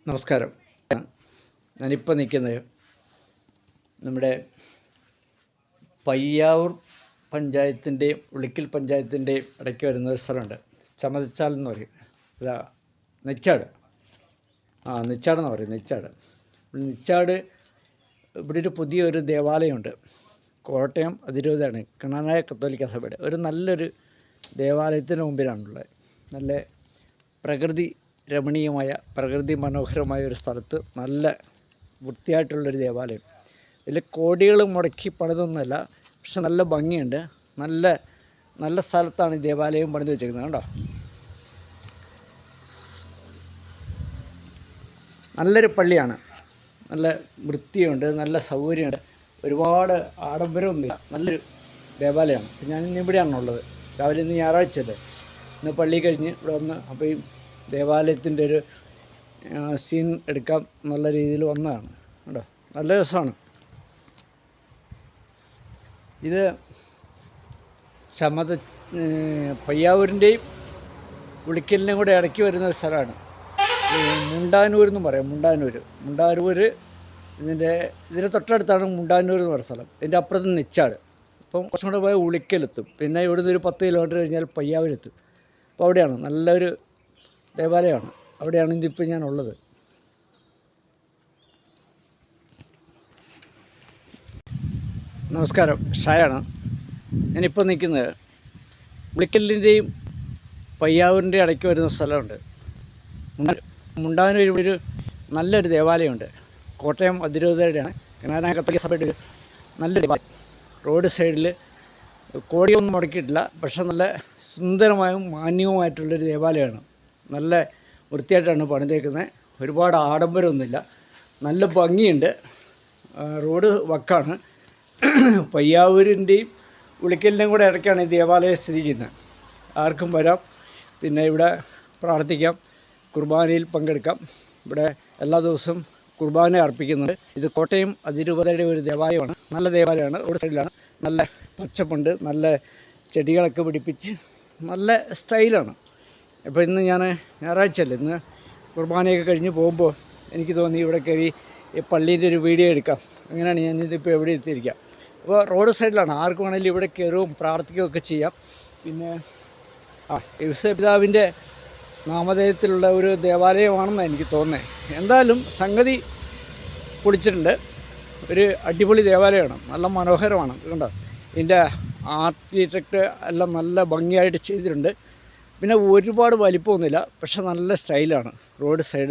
നമസ്കാരം. ഞാനിപ്പോൾ നിൽക്കുന്നത് നമ്മുടെ പയ്യാവൂർ പഞ്ചായത്തിൻ്റെയും ഉളിക്കൽ പഞ്ചായത്തിൻ്റെയും ഇടയ്ക്ക് വരുന്ന ഒരു സ്ഥലമുണ്ട്. ചമതച്ചാൽ എന്ന് പറയും. അല്ല, നെച്ചാട്. നെച്ചാടെന്ന് പറയും. നെച്ചാട് ഇവിടെ ഒരു പുതിയൊരു ദേവാലയമുണ്ട്. കോട്ടയം അതിരൂപതയാണ്, കണാനായ കത്തോലിക്ക സഭയുടെ ഒരു നല്ലൊരു ദേവാലയത്തിന് മുമ്പിലാണുള്ളത്. നല്ല പ്രകൃതി രമണീയമായ, പ്രകൃതി മനോഹരമായ ഒരു സ്ഥലത്ത് നല്ല വൃത്തിയായിട്ടുള്ളൊരു ദേവാലയം. ഇതിൽ കോടികൾ മുടക്കി പണിതൊന്നുമല്ല, പക്ഷെ നല്ല ഭംഗിയുണ്ട്. നല്ല സ്ഥലത്താണ് ഈ ദേവാലയം പണിത് വെച്ചിരിക്കുന്നത്. കണ്ടോ, നല്ലൊരു പള്ളിയാണ്. നല്ല വൃത്തിയുണ്ട്, നല്ല സൗകര്യമുണ്ട്, ഒരുപാട് ആഡംബരമൊന്നുമില്ല. നല്ലൊരു ദേവാലയമാണ്. ഞാൻ ഇന്ന് ഇവിടെയാണുള്ളത്. രാവിലെ ഇന്ന് ഞായറാഴ്ചയല്ലേ, ഇന്ന് പള്ളി കഴിഞ്ഞ് ഇവിടെ വന്ന് അപ്പോൾ ഈ ദേവാലയത്തിൻ്റെ ഒരു സീൻ എടുക്കാം എന്നുള്ള രീതിയിൽ വന്നതാണ്. കേട്ടോ, നല്ല രസമാണ്. ഇത് പയ്യാവൂരിൻ്റെയും ഉളിക്കലിൻ്റെയും കൂടെ ഇടയ്ക്ക് വരുന്ന സ്ഥലമാണ്. മുണ്ടാനൂർ എന്നും പറയാം. മുണ്ടാനൂർ ഇതിൻ്റെ തൊട്ടടുത്താണ് മുണ്ടാനൂർ എന്ന് പറയുന്ന സ്ഥലം. ഇതിൻ്റെ അപ്പുറത്ത് നെച്ചാട്. അപ്പം കുറച്ചും കൂടെ പോയാൽ ഉളിക്കലെത്തും. പിന്നെ ഇവിടുന്ന് ഒരു 10 കിലോമീറ്റർ കഴിഞ്ഞാൽ പയ്യാവൂരെത്തും. അപ്പോൾ അവിടെയാണ് നല്ലൊരു ദേവാലയമാണ്. അവിടെയാണ് ഇതിപ്പോൾ ഞാനുള്ളത്. നമസ്കാരം, ഷായാണ്. ഞാനിപ്പോൾ നിൽക്കുന്നത് ഉളിക്കലിൻ്റെയും പയ്യാവൂരിൻ്റെയും ഇടയ്ക്ക് വരുന്ന സ്ഥലമുണ്ട്. മുണ്ടാനൂർ ഒരു നല്ലൊരു ദേവാലയമുണ്ട്. കോട്ടയം അതിരൂപതയുടെയാണ്, കനാനായ കത്തോലിക്ക സഭയുടെ ഒരു നല്ലൊരു ദേവാലയം. റോഡ് സൈഡിൽ കോടിയൊന്നും മുടക്കിയിട്ടില്ല, പക്ഷെ നല്ല സുന്ദരമായും മാന്യവുമായിട്ടുള്ളൊരു ദേവാലയമാണ്. നല്ല വൃത്തിയായിട്ടാണ് പണിതേക്കുന്നത്. ഒരുപാട് ആഡംബരമൊന്നുമില്ല, നല്ല ഭംഗിയുണ്ട്. റോഡ് വക്കാണ്. പയ്യാവൂരിൻ്റെയും ഉളിക്കലിൻ്റെയും കൂടെ ഇടയ്ക്കാണ് ഈ ദേവാലയം സ്ഥിതി ചെയ്യുന്നത്. ആർക്കും വരാം, പിന്നെ ഇവിടെ പ്രാർത്ഥിക്കാം, കുർബാനയിൽ പങ്കെടുക്കാം. ഇവിടെ എല്ലാ ദിവസവും കുർബാന അർപ്പിക്കുന്നുണ്ട്. ഇത് കോട്ടയം അതിരൂപതയുടെ ഒരു ദേവാലയമാണ്. നല്ല ദേവാലയമാണ്. റോഡ് സൈഡിലാണ്. നല്ല പച്ചപ്പുണ്ട്, നല്ല ചെടികളൊക്കെ പിടിപ്പിച്ച് നല്ല സ്റ്റൈലാണ്. അപ്പോൾ ഇന്ന് ഞാൻ ഞായറാഴ്ചയല്ലേ, ഇന്ന് കുർബാനയൊക്കെ കഴിഞ്ഞ് പോകുമ്പോൾ എനിക്ക് തോന്നി ഇവിടെ കയറി ഈ പള്ളീൻ്റെ ഒരു വീഡിയോ എടുക്കാം. അങ്ങനെയാണ് ഞാനിതിപ്പോൾ എവിടെ എത്തിയിരിക്കുക. അപ്പോൾ റോഡ് സൈഡിലാണ്. ആർക്ക് വേണമെങ്കിലും ഇവിടെ കയറുകയും പ്രാർത്ഥിക്കുകയൊക്കെ ചെയ്യാം. പിന്നെ യേശുപിതാവിൻ്റെ നാമധേയത്തിലുള്ള ഒരു ദേവാലയമാണെന്നാണ് എനിക്ക് തോന്നുന്നത്. എന്തായാലും സംഗതി പൊളിച്ചിട്ടുണ്ട്. ഒരു അടിപൊളി ദേവാലയമാണ്. നല്ല മനോഹരമാണ്. കണ്ടോ, ഇതിൻ്റെ ആർക്കിടെക്റ്റ് എല്ലാം നല്ല ഭംഗിയായിട്ട് ചെയ്തിട്ടുണ്ട്. പിന്നെ ഒരുപാട് വലിപ്പമൊന്നുമില്ല, പക്ഷെ നല്ല സ്റ്റൈലാണ്. Road side